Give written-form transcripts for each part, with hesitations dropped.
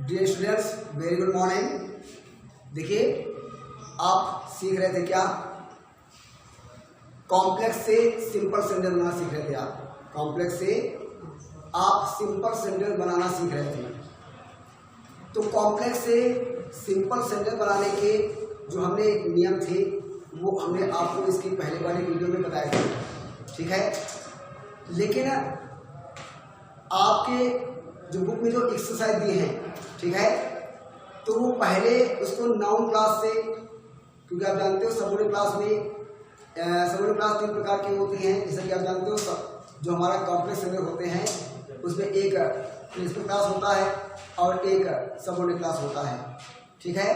Dear students, very good morning. देखिए, आप सीख रहे थे क्या? कॉम्प्लेक्स से सिंपल सेंटेंस बनाना सीख रहे थे आप। कॉम्प्लेक्स से आप सिंपल सेंटेंस बनाना सीख रहे थे। तो कॉम्प्लेक्स से सिंपल सेंटेंस बनाने के जो हमने नियम थे वो हमने आपको इसकी पहले वाली वीडियो में बताए थे, ठीक है। लेकिन आपके जो बुक में जो एक्सरसाइज दिए हैं, ठीक है, तो वो पहले उसको नाउन क्लास से, क्योंकि आप जानते हो सबोर्डिनेट क्लास में सबोर्डिनेट क्लास 3 प्रकार की होती हैं। जैसे कि आप जानते हो जो हमारा कॉम्प्लेक्स सेंटेंस होते हैं उसमें एक प्रिंसिपल क्लास होता है और एक सबोर्डिनेट क्लास होता है, ठीक है।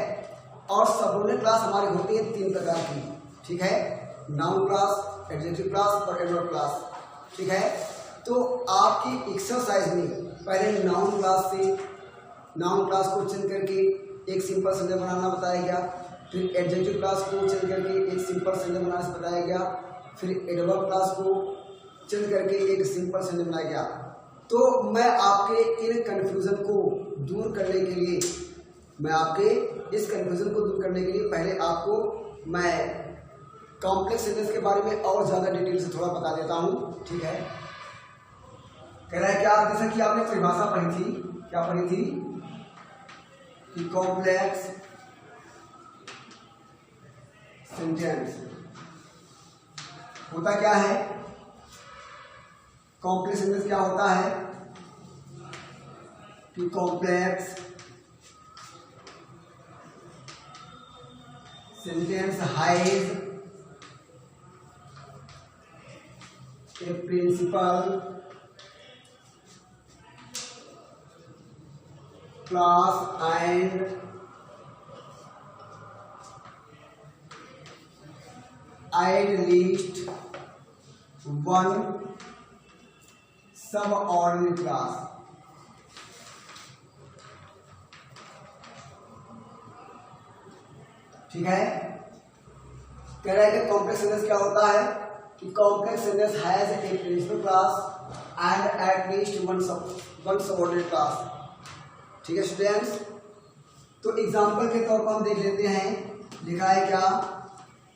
और सबोर्डिनेट क्लास हमारी होती है 3 प्रकार की, ठीक है, नाउन क्लास, एडजेक्टिव क्लास और एडवर्ब क्लास, ठीक है। तो आपकी एक्सरसाइज में पहले नाउन क्लास को चेंज करके एक सिंपल सेंटेंस बनाना बताया गया, फिर एडजेक्टिव क्लास को चेंज करके एक सिंपल सेंटेंस बनाना बताया गया, फिर एडवर्ब क्लास को चेंज करके एक सिंपल सेंटेंस बनाया गया। तो मैं आपके इन कन्फ्यूजन को दूर करने के लिए, पहले आपको मैं कॉम्प्लेक्स सेंटेंस के बारे में और ज़्यादा डिटेल से थोड़ा बता देता हूँ, ठीक है। कह रहा है क्या, जैसे कि आपने परिभाषा पढ़ी थी, क्या पढ़ी थी कि कॉम्प्लेक्स सेंटेंस होता क्या है? कॉम्प्लेक्स सेंटेंस क्या होता है कि complex sentence has a principal clause and at least one subordinate class, ठीक है। कह रहा है कि कॉम्प्लेक्स सेंटेंस क्या होता है कि complex sentence has a principal clause and at least one subordinate clause, ठीक है स्टूडेंट्स। तो एग्जांपल के तौर पर हम देख लेते हैं, लिखा है क्या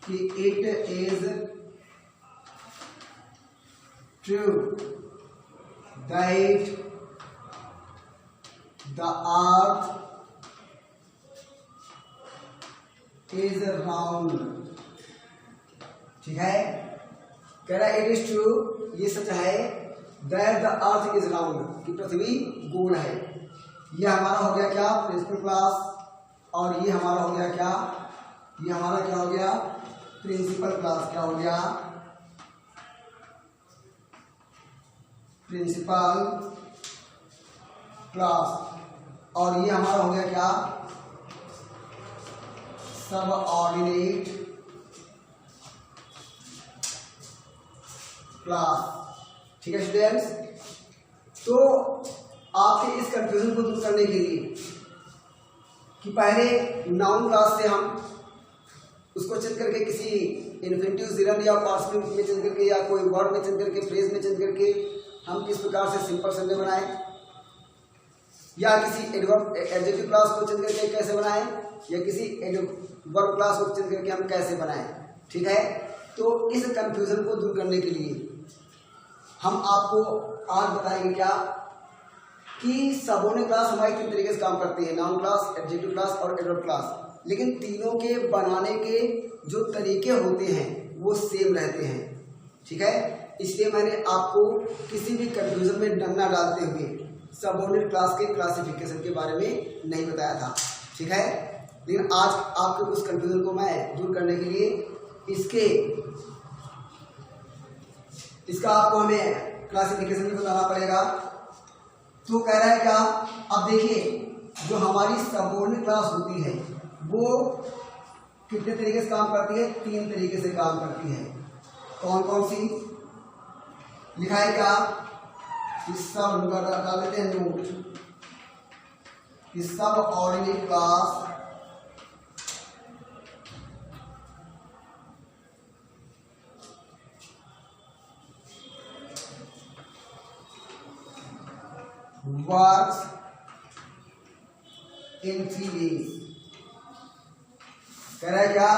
कि it is true that the earth is round, ठीक है। कह रहा है इट इज ट्रू, ये सच है, that the earth is round, कि पृथ्वी गोल है। ये हमारा हो गया क्या, प्रिंसिपल क्लास, और ये हमारा हो गया क्या, ये हमारा क्या हो गया, प्रिंसिपल क्लास। क्या हो गया, प्रिंसिपल क्लास। और ये हमारा हो गया क्या, सबऑर्डिनेट क्लास, ठीक है स्टूडेंट्स। तो आपके इस कंफ्यूजन को दूर करने के लिए कि पहले नाउन क्लास से हम उसको चेंज करके किसी इन्फिनिटिव जीरन या पार्टिसिपल में चेंज करके या कोई वर्ड में चेंज करके, फ्रेज में चेंज करके हम किस प्रकार से सिंपल सेंटेंस बनाएं, या किसी एडजेक्टिव क्लास को चेंज करके कैसे बनाएं, या किसी वर्ब क्लास को चेंज करके हम कैसे बनाएं, ठीक है। तो इस कंफ्यूजन को दूर करने के लिए हम आपको आज बताएंगे क्या कि सबऑर्डिनेट क्लास हमारी 3 तरीके से काम करती है, नाउन क्लास, एडजेक्टिव क्लास और एडवर्ब क्लास। लेकिन तीनों के बनाने के जो तरीके होते हैं वो सेम रहते हैं, ठीक है। इसलिए मैंने आपको किसी भी कंफ्यूजन में न डालते हुए सबऑर्डिनेट क्लास के क्लासिफिकेशन के बारे में नहीं बताया था, ठीक है। लेकिन आज आपके उस कंफ्यूजन को मैं दूर करने के लिए इसका आपको हमें क्लासिफिकेशन भी बताना पड़ेगा। तो कह रहा है क्या, अब देखिए जो हमारी सबऑर्डिनेट क्लास होती है वो कितने तरीके से काम करती है, 3 तरीके से काम करती है। कौन कौन सी? लिखा है क्या, इस सब डाल देते हैं नोट, इस सबऑर्डिनेट क्लास works इन 3 ways। कह रहा है क्या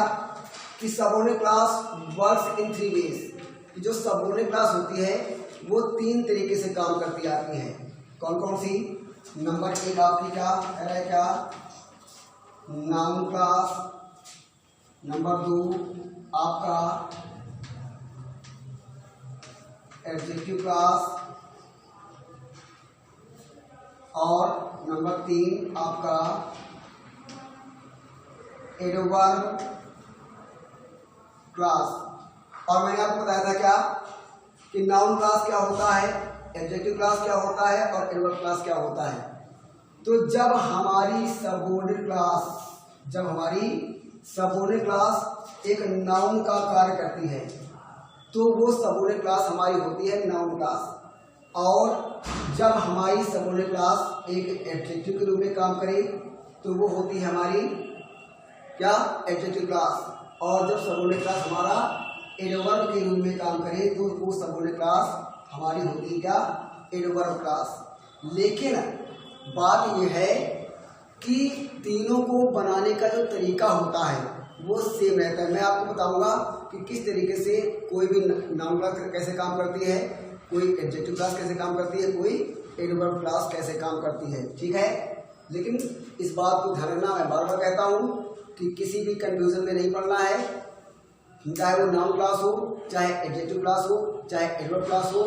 कि subordinate class works in 3 ways, कि जो सबऑर्डिनेट क्लास होती है वो 3 तरीके से काम करती आती है। कौन कौन सी? नंबर 1 आपकी क्या कह रहा है, क्या नाउन क्लास। नंबर 2 आपका एडजेक्टिव क्लास, और नंबर 3 आपका एडवर्ब क्लास। और मैंने आपको बताया था क्या कि नाउन क्लास क्या होता है, एडजेक्टिव क्लास क्या होता है और एडवर्ब क्लास क्या होता है। तो जब हमारी सबऑर्डिनेट क्लास एक नाउन का कार्य करती है तो वो सबऑर्डिनेट क्लास हमारी होती है नाउन क्लास। और जब हमारी सबऑर्डिनेट क्लास एक एडजेक्टिव के रूप में काम करे तो वो होती है हमारी क्या, एडजेक्टिव क्लास। और जब सबऑर्डिनेट क्लास हमारा एडवर्ब के रूप में काम करे तो वो सबऑर्डिनेट क्लास हमारी होती है क्या, एडवर्ब क्लास। लेकिन बात यह है कि तीनों को बनाने का जो तरीका होता है वो सेम रहता है। मैं आपको बताऊंगा कि किस तरीके से कोई भी नाउन क्लास कैसे काम करती है, कोई एडजेक्टिव क्लास कैसे काम करती है, कोई एडवर्ब क्लास कैसे काम करती है, ठीक है। लेकिन इस बात को ध्यान रखना, मैं बार बार कहता हूँ कि किसी भी कंफ्यूजन में नहीं पड़ना है, चाहे वो नाउन क्लास हो, चाहे एडजेक्टिव क्लास हो, चाहे एडवर्ब क्लास हो।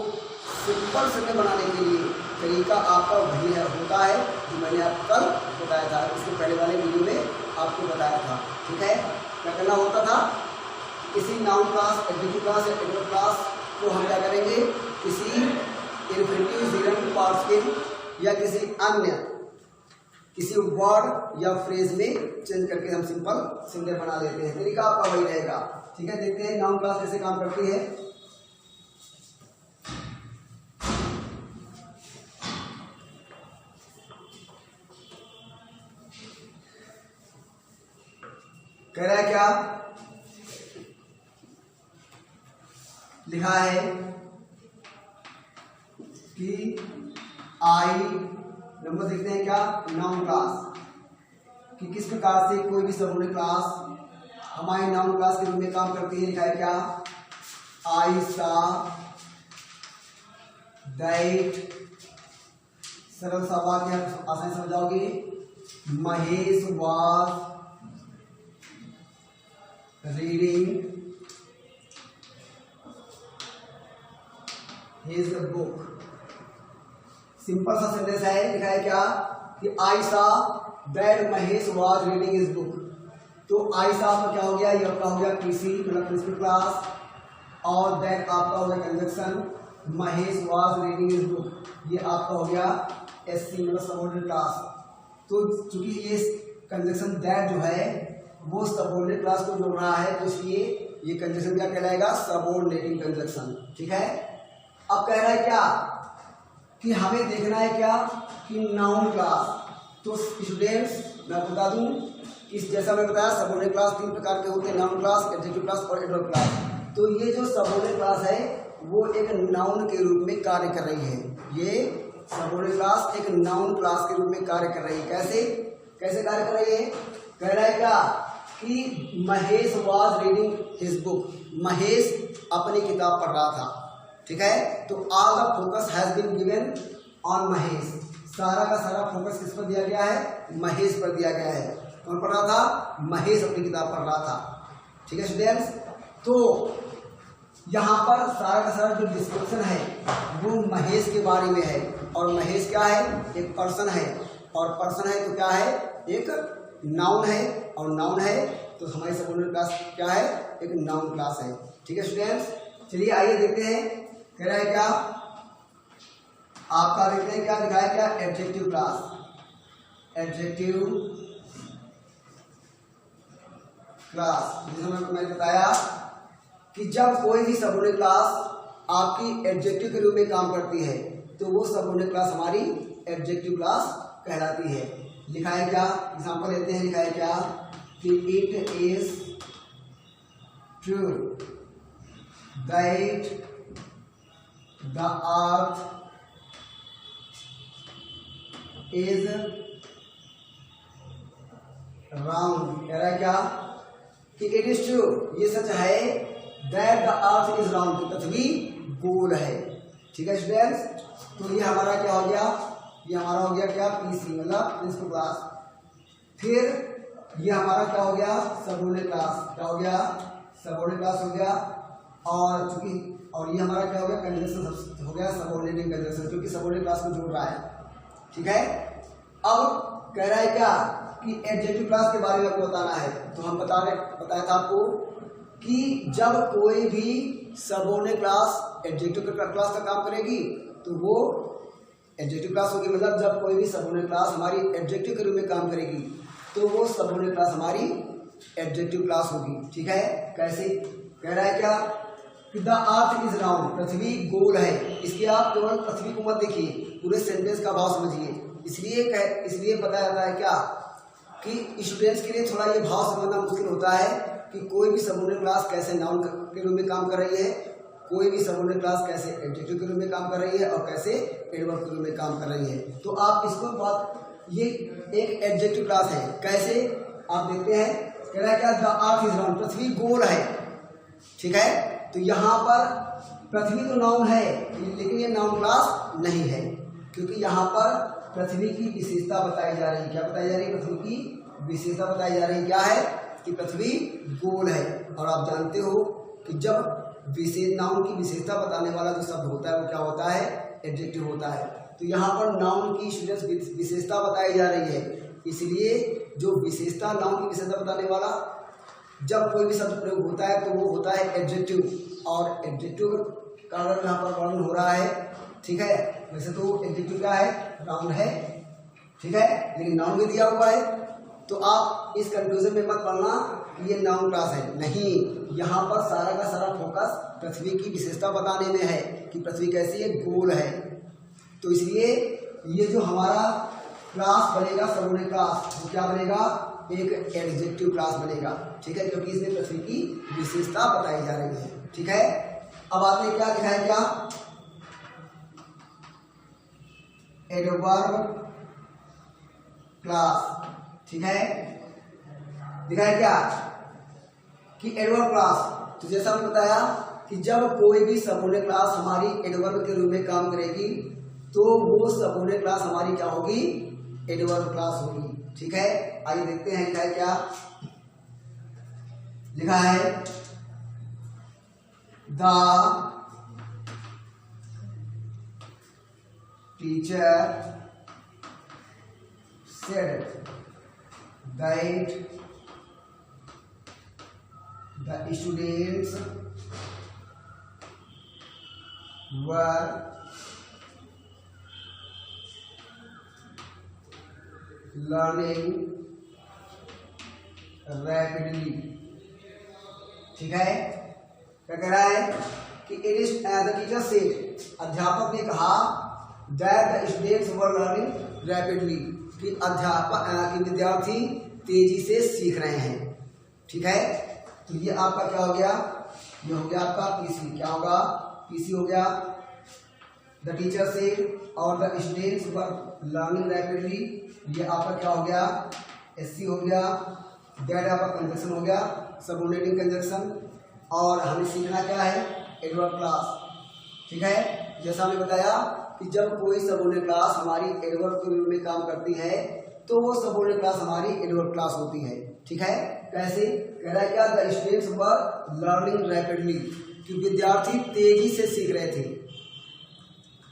सिंपल समय बनाने के लिए तरीका आपका वही होता है जो मैंने आपको कल बताया था, इसके पहले वाले वीडियो में आपको बताया था, ठीक है। क्या करना होता था, किसी नाउन क्लास, एडजेक्टिव क्लास या एडवर्ब क्लास को हम क्या करेंगे, किसी इन्फिनिटिव जीरो पार्टिकल या किसी वर्ड या फ्रेज में चेंज करके हम सिंपल बना लेते हैं। तरीका आपका वही रहेगा, ठीक है। देखते हैं नाउन क्लास कैसे काम करती है। कह रहा है क्या, लिखा है कि आई, नंबर देखते हैं क्या, नाउन क्लास, कि किस प्रकार से कोई भी सबऑर्डिनेट क्लास हमारी नाउन क्लास के रूप में काम करती है। लिखा है क्या, आई सा दैट, सरल सा वाक्य आसानी समझाओगे। Mahesh was reading his book. Simple सा सेंटेंस है। लिखा है क्या कि I saw that Mahesh was reading his book. तो आई सा आपका क्या हो गया, ये आपका हो गया पीसी मतलब प्रिंसिपल क्लास, और दैट आपका हो गया conjunction, Mahesh was reading his book ये आपका हो गया एससी मतलब सबऑर्डिनेट क्लास। तो चूंकि ये कंजक्शन दैट जो है वो सबऑर्डिनेट क्लास को जोड़ रहा है तो इसलिए ये कंजक्शन क्या कहलाएगा, सबऑर्डिनेटिंग कंजक्शन, ठीक है। अब कह रहा है क्या कि हमें देखना है क्या कि नाउन क्लास। तो स्टूडेंट्स मैं बता दूं, इस जैसा मैं बताया सबऑर्डिनेट क्लास 3 प्रकार के होते हैं, नाउन क्लास, एडजेक्टिव क्लास और एडवर्ब क्लास। तो ये जो सबऑर्डिनेट क्लास है वो एक नाउन के रूप में कार्य कर रही है। ये सबऑर्डिनेट क्लास एक नाउन क्लास के रूप में कार्य कर रही है। कैसे कार्य कर रही है, कह रहा है क्या कि Mahesh was reading his book, Mahesh अपनी किताब पढ़ रहा था, ठीक है। तो all the focus has been given on Mahesh, सारा का सारा फोकस किस पर दिया गया है, महेश पर दिया गया है। कौन पढ़ रहा था, महेश अपनी किताब पढ़ रहा था, ठीक है स्टूडेंट्स। तो यहाँ पर सारा का सारा जो डिस्क्रिप्शन है वो महेश के बारे में है, और महेश क्या है, एक पर्सन है, और पर्सन है तो क्या है, एक नाउन है, और नाउन है तो हमारी सबऑर्डिनेट क्लास क्या है, एक नाउन क्लास है, ठीक है स्टूडेंट्स। चलिए आइए देखते हैं, कह रहा है क्या आपका, देखते हैं क्या लिखा है, क्या एडजेक्टिव क्लास, एडजेक्टिव क्लास। जैसे मैंने बताया कि जब कोई भी सबऑर्डिनेट क्लास आपकी एडजेक्टिव के रूप में काम करती है तो वो सबऑर्डिनेट क्लास हमारी एडजेक्टिव क्लास कहलाती है। लिखा है क्या, एग्जांपल लेते हैं। लिखा है क्या कि it is true that the earth is round. कह रहा है क्या कि इट इज ट्रू, ये सच है, that the earth is round, पृथ्वी गोल है। ठीक है स्टूडेंट्स, तो ये हमारा क्या हो गया, ये हमारा हो गया क्या पीसी मतलब प्रिंसिपल क्लास। फिर ये हमारा क्या हो गया सबोर्डिनेट क्लास, क्या हो गया सबोर्डिनेट क्लास हो गया। और चूंकि और ये हमारा क्या हो गया कंजंक्शन हो गया सबोर्डिनेटिंग कंजंक्शन, क्योंकि सबोर्डिनेट क्लास को जोड़ रहा है। ठीक है, अब कह रहा है क्या कि एडजेक्टिव क्लास के बारे में आपको बताना है। तो हम बताया था आपको कि जब कोई भी सबोर्डिनेट क्लास एडजेक्टिव क्लास का काम करेगी तो वो एडजेक्टिव क्लास होगी। मतलब जब कोई भी सबोर्डिनेट क्लास हमारी एडजेक्टिव के रूप में काम करेगी तो वो सबोर्डिनेट क्लास हमारी एडजेक्टिव क्लास होगी। ठीक है, कैसे कह रहा है क्या द अर्थ इज राउंड, पृथ्वी गोल है। इसके आप केवल पृथ्वी को मत देखिए, पूरे सेंटेंस का भाव समझिए। इसलिए बताया जाता है क्या कि स्टूडेंट्स के लिए थोड़ा ये भाव समझना मुश्किल होता है कि कोई भी सबोर्डिनेट क्लास कैसे नाउन के रूप में काम कर रही है, कोई भी सबोर्डिनेट क्लास कैसे एडजेक्टिव के रूप में काम कर रही है और कैसे एडवर्ब के रूप में काम कर रही है। तो आप इसको ये एक एडजेक्टिव क्लास है, कैसे आप देखते हैं। कह रहा है क्या द अर्थ इज राउंड, पृथ्वी गोल है। ठीक है, तो यहाँ पर पृथ्वी तो नाउन है लेकिन ये नाउन क्लास नहीं है, क्योंकि यहाँ पर पृथ्वी की विशेषता बताई जा रही है। क्या बताई जा रही है, पृथ्वी की विशेषता बताई जा रही है। क्या है कि पृथ्वी गोल है। और आप जानते हो कि जब नाउन की विशेषता बताने वाला जो शब्द होता है वो क्या होता है एडजेक्टिव होता है। तो यहाँ पर नाउन की स्टूडेंट्स विशेषता बताई जा रही है, इसलिए जो विशेषता नाउन की विशेषता बताने वाला जब कोई भी शब्द प्रयोग होता है तो वो होता है एडजेक्टिव। और एडजेक्टिव का अगर यहाँ पर वर्णन हो रहा है, ठीक है, वैसे तो एडजेक्टिव क्या है नाउन है, ठीक है, लेकिन नाउन भी दिया हुआ है। तो आप इस कंफ्यूजन में मत पड़ना कि ये नाउन क्लास है, नहीं, यहाँ पर सारा का सारा फोकस पृथ्वी की विशेषता बताने में है कि पृथ्वी कैसी है, गोल है। तो इसलिए ये जो हमारा क्लास बनेगा सबोर्डिनेट क्लास, वो क्या बनेगा एक एडजेक्टिव क्लास बनेगा। ठीक है, क्योंकि इसमें पृथ्वी की विशेषता बताई जा रही है। ठीक है, अब आपने क्या लिखा है, क्या एडवर्ब क्लास। ठीक है, लिखा है क्या कि एडवर्ब क्लास। तो जैसा हमने बताया कि जब कोई भी सबोर्डिनेट क्लास हमारी एडवर्ब के रूप में काम करेगी तो वो सबोर्डिनेट क्लास हमारी क्या होगी एडवर्ब क्लास होगी। ठीक है, आइए देखते हैं लिखा है क्या, लिखा है the teacher said that the students were learning rapidly. ठीक है, क्या कह रहा है कि it is the teacher said, अध्यापक ने कहा that the students were learning rapidly, कि विद्यार्थी तेजी से सीख रहे हैं। ठीक है, तो ये आपका क्या हो गया, ये हो गया आपका पीसी। क्या होगा, पीसी हो गया द टीचर सेड और the students were learning rapidly, ये आपका क्या हो गया एससी हो गया। दैट आपका कंजक्शन हो गया सबोर्डिनेटिंग कंजक्शन। और हमें सीखना क्या है एडवर्ब क्लास। ठीक है, जैसा हमने बताया कि जब कोई सबोर्डिनेट क्लास हमारी एडवर्ब के रूप में काम करती है तो वो सबोर्डिनेट क्लास हमारी एडवर्ब क्लास होती है। ठीक है, कैसे कह रहा है क्या the students were learning rapidly, कि विद्यार्थी तेजी से सीख रहे थे।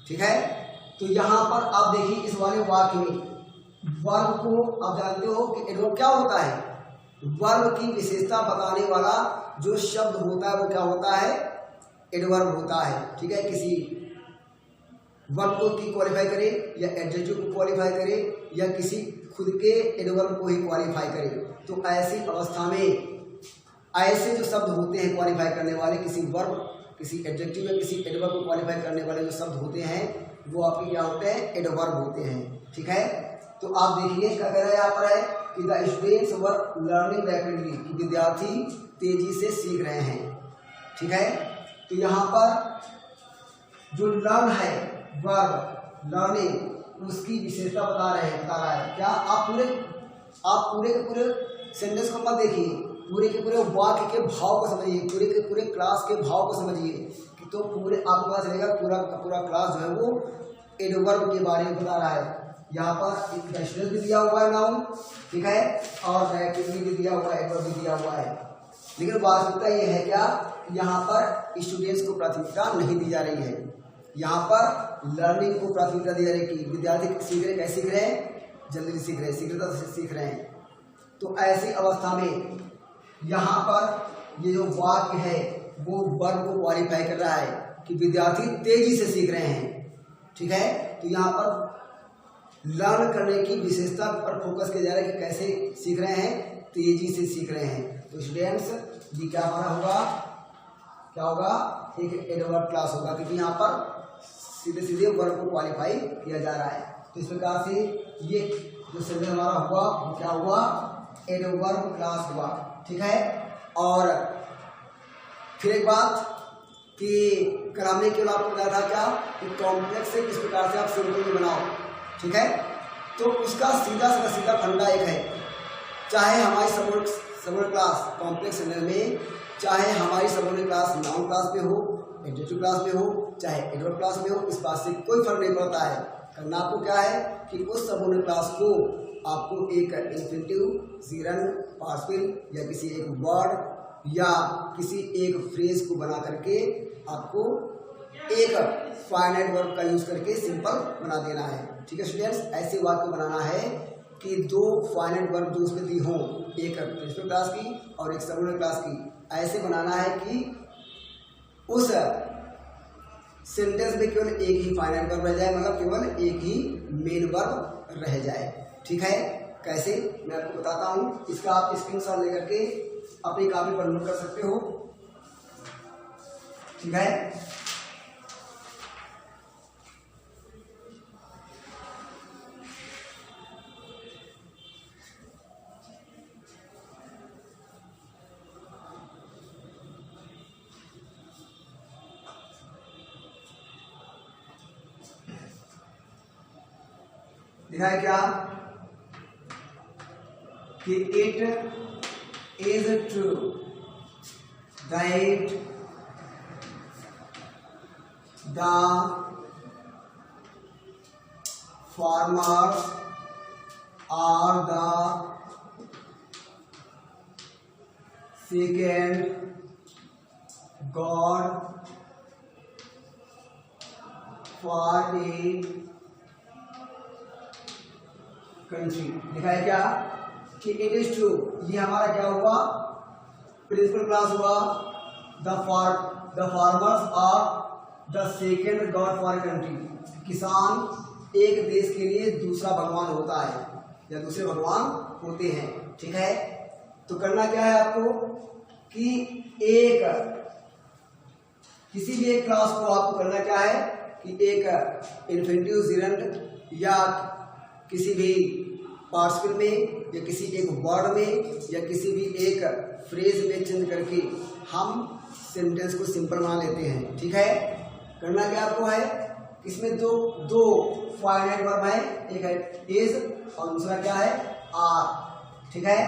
ठीक है, तो यहाँ पर आप देखिए इस वाले वाक्य में वर्ब को आप जानते हो कि एडवर्ब क्या होता है, वर्ब की विशेषता बताने वाला जो शब्द होता है वो क्या होता है एडवर्ब होता है। ठीक है, किसी वर्ब को की क्वालिफाई करे या एडजेक्टिव को क्वालिफाई करे या किसी खुद के एडवर्ब को ही क्वालिफाई करे। तो ऐसी अवस्था में ऐसे जो शब्द होते हैं क्वालिफाई करने वाले, किसी वर्ब किसी एडजेक्टिव या किसी एडवर्ब को क्वालिफाई करने वाले जो शब्द होते हैं वो आपके क्या होते हैं एडवर्ब होते हैं। ठीक है, तो आप देखिए क्या कह रहा है यहाँ पर है कि the students were learning rapidly, कि विद्यार्थी तेजी से सीख रहे हैं। ठीक है, तो यहाँ पर जो लर्न है वर्ब लर्निंग उसकी विशेषता बता रहा है क्या। आप पूरे आप पूरे के पूरे सेंटेंस को मत देखिए, पूरे के पूरे वाक्य के भाव को समझिए, पूरे के पूरे क्लास के भाव को समझिए कि तो पूरे आपको पता चलेगा पूरा का पूरा क्लास जो है वो एडवर्ब के बारे में बता रहा है। यहाँ पर एक कंडीशनल भी दिया हुआ है नाउन, ठीक है, और एडजेक्टिव भी दिया हुआ है, एडवर्ब भी दिया हुआ है। लेकिन वास्तविकता ये है क्या, यहाँ पर स्टूडेंट्स को प्राथमिकता नहीं दी जा रही है। यहाँ पर लर्निंग को प्राथमिकता दी जा रही है कि विद्यार्थी सीख रहे, कैसे सीख रहे हैं, जल्दी सीख रहे हैं, शीघ्रता से सीख रहे हैं। तो ऐसी अवस्था में यहाँ पर ये जो वाक्य है वो वर्ब को क्वालिफाई कर रहा है कि विद्यार्थी तेजी से सीख रहे हैं, ठीक है। तो यहाँ पर लर्न करने की विशेषता पर फोकस किया जा रहा है कि कैसे सीख रहे हैं, तेजी से सीख रहे हैं। तो स्टूडेंट्स ये क्या हमारा होगा, क्या होगा, एक एडवर्ब क्लास होगा, क्योंकि यहाँ पर सीधे सीधे वर्ब को क्वालिफाई किया जा रहा है। तो इस प्रकार से ये जो सेंटेंस हमारा हुआ वो क्या हुआ, एडवर्ब क्लास हुआ, ठीक है। और फिर एक बात कि कल हमने केवल आपको बताया था क्या कि कॉम्प्लेक्स से किस प्रकार से आप सिंपल में बनाओ, ठीक है। तो उसका सीधा फंडा एक है, चाहे हमारी सबऑर्डिनेट क्लास कॉम्प्लेक्स में, चाहे हमारी सबऑर्डिनेट क्लास नाउन क्लास में हो, एडजेक्टिव क्लास में हो, चाहे एडवर्ब क्लास में हो, इस बात से कोई फर्क नहीं पड़ता है। करना आपको क्या है कि उस सबऑर्डिनेट क्लास को आपको एक इंफिनिटिव, जीरन, पार्टिसिपल या किसी एक वर्ड या किसी एक फ्रेज को बना करके आपको एक फाइनाइट वर्ब का यूज करके सिंपल बना देना है, ठीक है स्टूडेंट्स। ऐसे वाक्य बनाना है कि दो फाइनाइट वर्ब जो उसमें दी हों, एक प्रिंसिपल क्लास की और एक सबऑर्डिनेट क्लास की, ऐसे बनाना है कि उस सेंटेंस में केवल एक ही फाइनाइट वर्ब रह जाए, मतलब केवल एक ही मेन वर्ब रह जाए, ठीक है। कैसे मैं आपको बताता हूँ, इसका आप स्क्रीनशॉट लेकर के अपनी कॉपी पर नोट कर सकते हो, ठीक है। लिखा है क्या कि it is true that the farmers are the second god for a country. लिखा है क्या कि इट इज ट्रू, ये हमारा क्या हुआ, प्रिंसिपल क्लास हुआ। The farmers are the second god for a country, किसान एक देश के लिए दूसरा भगवान होता है या दूसरे भगवान होते हैं, ठीक है। तो करना क्या है आपको कि एक किसी भी एक क्लास को आपको करना क्या है कि एक इन्फिनिटिव, जीरंट या किसी भी पार्टिसिपल में या किसी एक वर्ड में या किसी भी एक फ्रेज में चेंज करके हम सेंटेंस को सिंपल बना लेते हैं, ठीक है। करना क्या आपको है, इसमें दो फाइनाइट वर्ब है, एक है इज और दूसरा क्या है आर, ठीक है।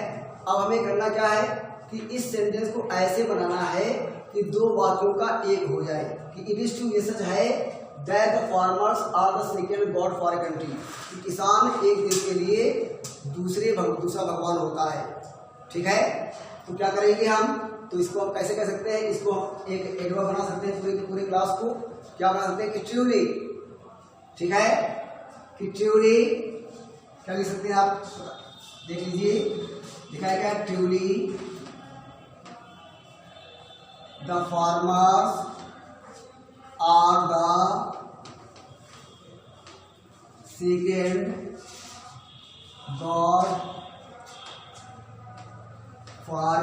अब हमें करना क्या है कि इस सेंटेंस को ऐसे बनाना है कि दो वाक्यों का एक हो जाए कि इट इज ट्रू, ये सच है, that the farmers are the second god for a country, कि किसान एक देश के लिए दूसरा भगवान होता है, ठीक है। तो क्या करेंगे हम, तो इसको हम कैसे कर सकते हैं, इसको हम एक एडवर्ब बना सकते हैं पूरे क्लास को, क्या बना सकते हैं कि ट्रूली, ठीक है, कि ट्रूली क्या लिख सकते हैं आप देख लीजिए, लिखा है क्या, truly the farmers are the second god for a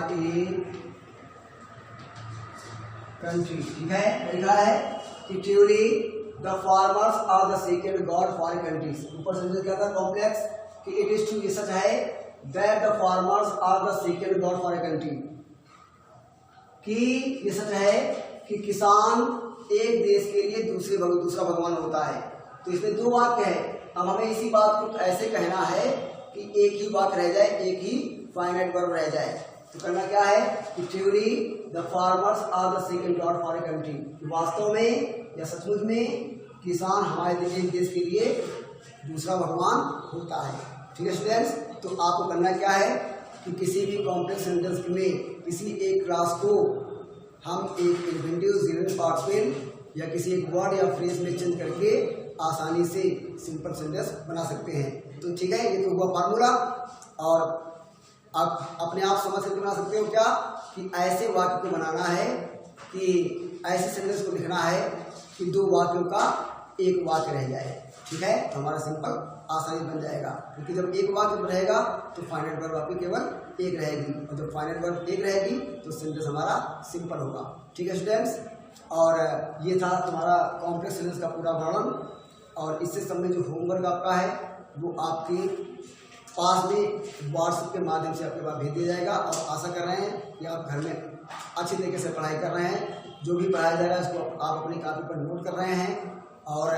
country, ठीक है। लिखा है कि truly the farmers are the second god for a country. ऊपर से क्या था कॉम्प्लेक्स कि इट इज ट्रू, ये सच है, that the farmers are the second god for a country, कि ये सच है कि किसान एक देश के लिए दूसरा भगवान होता है। तो इसमें दो वाक्य है। अब हमें इसी बात को ऐसे कहना है कि एक ही वाक्य रह जाए, एक ही फाइनाइट वर्ब रह जाए। तो करना क्या है कि truly the farmers are the second god for a country, वास्तव में या सचमुच में किसान हमारे देश के लिए दूसरा भगवान होता है। ठीक है स्टूडेंट्स, तो आपको करना क्या है कि किसी भी कॉम्प्लेक्स सेंटेंस में किसी एक क्लास को हम एक इन्फिनेटिव जीरोनम पार्टिसिपल या किसी एक वर्ड या फ्रेज में चेंज करके आसानी से सिंपल सेंटेंस बना सकते हैं। तो ठीक है, ये तो हुआ फार्मूला। और आप अपने आप समझ करके बना सकते हो क्या कि ऐसे वाक्य को बनाना है कि ऐसे सेंटेंस को लिखना है कि दो वाक्यों का एक वाक्य रह जाए। ठीक है, तो हमारा सिंपल आसानी बन जाएगा, क्योंकि जब एक वाक्य रहेगा तो फाइनाइट वर्ब आपकी केवल एक रहेगी, और जब फाइनाइट वर्ब एक रहेगी तो सेंटेंस हमारा सिंपल होगा। ठीक है स्टूडेंट्स, और ये था तुम्हारा कॉम्प्लेक्स सेंटेंस का पूरा वर्णन। और इससे संबंधित जो होमवर्क आपका है वो आपके पास में व्हाट्सएप के माध्यम से आपके पास भेज दिया जाएगा। और आशा कर रहे हैं कि आप घर में अच्छी तरीके से पढ़ाई कर रहे हैं, जो भी पढ़ाया जा रहा है उसको आप अपनी कॉपी पर नोट कर रहे हैं और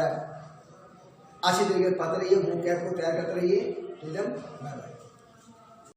अच्छी तरीके से पढ़ते रहिए, बुक कैट को तैयार करते रहिए। Bye bye.